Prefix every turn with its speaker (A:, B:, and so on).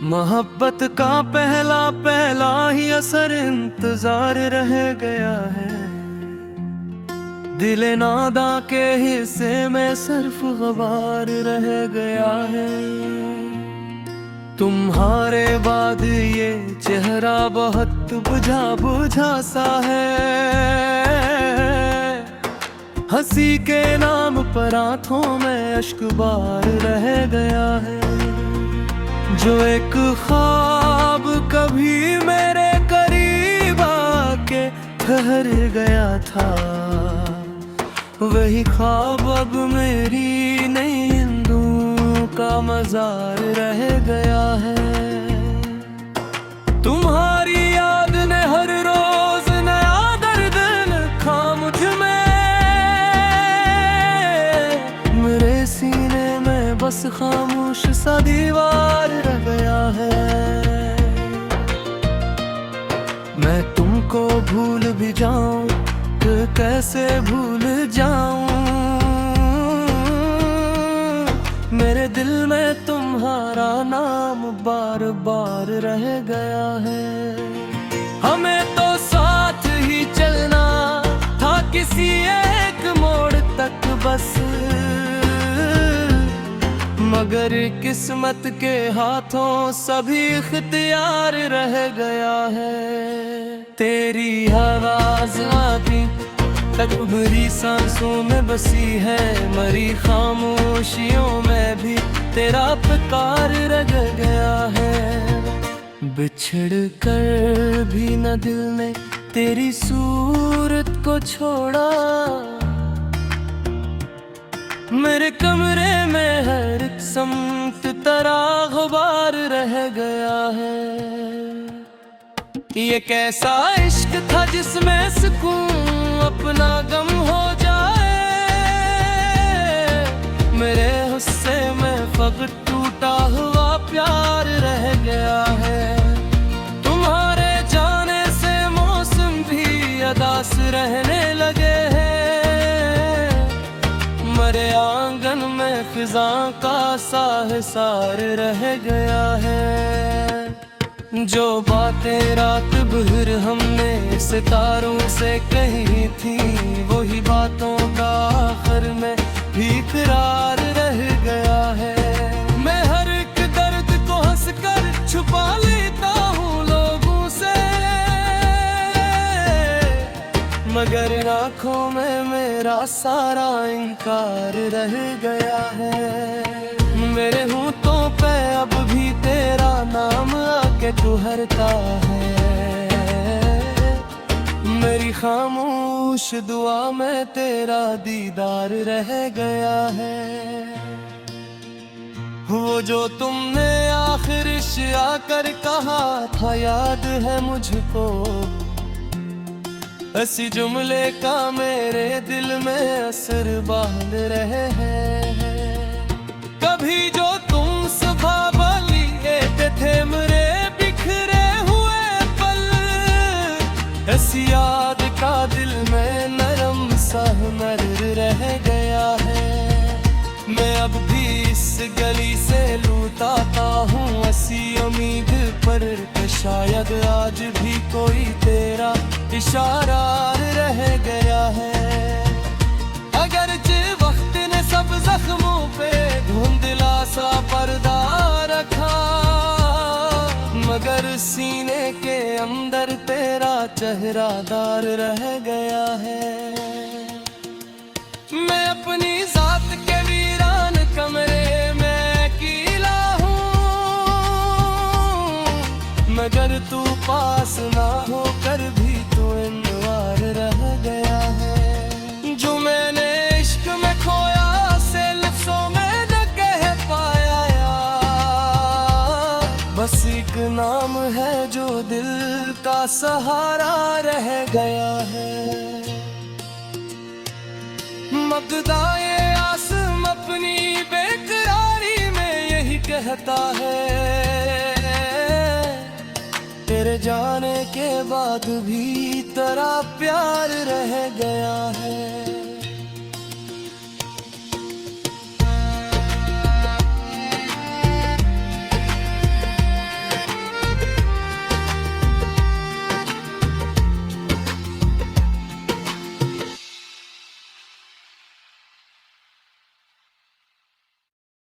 A: मोहब्बत का पहला पहला ही असर इंतजार रह गया है। दिल नादा के हिस्से में सिर्फ गबार रह गया है। तुम्हारे बाद ये चेहरा बहुत बुझा बुझा सा है। हंसी के नाम पर आंखों में अश्क बार रह गया है। जो एक ख्वाब कभी मेरे करीब आके ठहर गया था, वही ख्वाब अब मेरी नींदों का मजार रह गया है। तुम्हारी याद ने हर रोज नया दर्द लिखा मुझ में। मेरे सीने में बस खामोश सा दीवार रह गया है। मैं तुमको भूल भी जाऊं तो कैसे भूल जाऊं। मेरे दिल में तुम्हारा नाम बार बार रह गया है। हमें तो साथ ही चलना था किसी एक मोड़ तक बस, मगर किस्मत के हाथों सभी इख्तियार रह गया है। तेरी आवाज़ आती तक मेरी सांसों में बसी है। मरी खामोशियों में भी तेरा पुकार रह गया है। बिछड़ कर भी न दिल ने तेरी सूरत को छोड़ा। मेरे कमरे में हर एक समत तेरा गुबार रह गया है। ये कैसा इश्क था जिसमें सुकून अपना गम हो जाए। मेरे हुस्से में फक़्त टूटा हुआ प्यार रह गया है। तुम्हारे जाने से मौसम भी अदास रहने लगे हैं। मरे आंगन में फिजा का साहिसार रह गया है। जो बातें रात भर हमने सितारों से कही थी, वही बातों का आखिर में भी इकरार रह गया है। मैं हर एक दर्द को हंसकर छुपा लेता हूँ लोगों से, मगर आँखों में मेरा सारा इनकार रह गया है। मेरे होंठों पे अब भी तेरा नाम आके ठहरता है। मेरी खामोश दुआ में तेरा दीदार रह गया है। वो जो तुमने आखिर आकर कहा था याद है मुझको, ऐसी जुमले का मेरे दिल में असर बांध रहे हैं। कभी जो तुम सुबह लिए थे मेरे बिखरे हुए पल, ऐसी याद का दिल में नरम सा हुनर रह गया है। मैं अब भी इस गली से लूटाता हूँ ऐसी उम्मीद पर कि शायद आज भी कोई तेरा इशारा रह गया है। अगरचे वक्त ने सब जख्मों पे धुंधला सा पर्दा रखा, मगर सीने के अंदर तेरा चेहरा दार रह गया है। मैं अपनी जात के वीरान कमरे में अकेला हूँ, मगर तू पास ना होकर भी तू इनवार रह गया है। जो मैंने इश्क में खोया से लफ्ज़ों में न कह पाया यार, बस एक नाम है जो दिल का सहारा रह गया है। मकदाए आसम अपनी बेकरारी में यही कहता है, तेरे जाने के बाद भी तेरा प्यार रह गया है।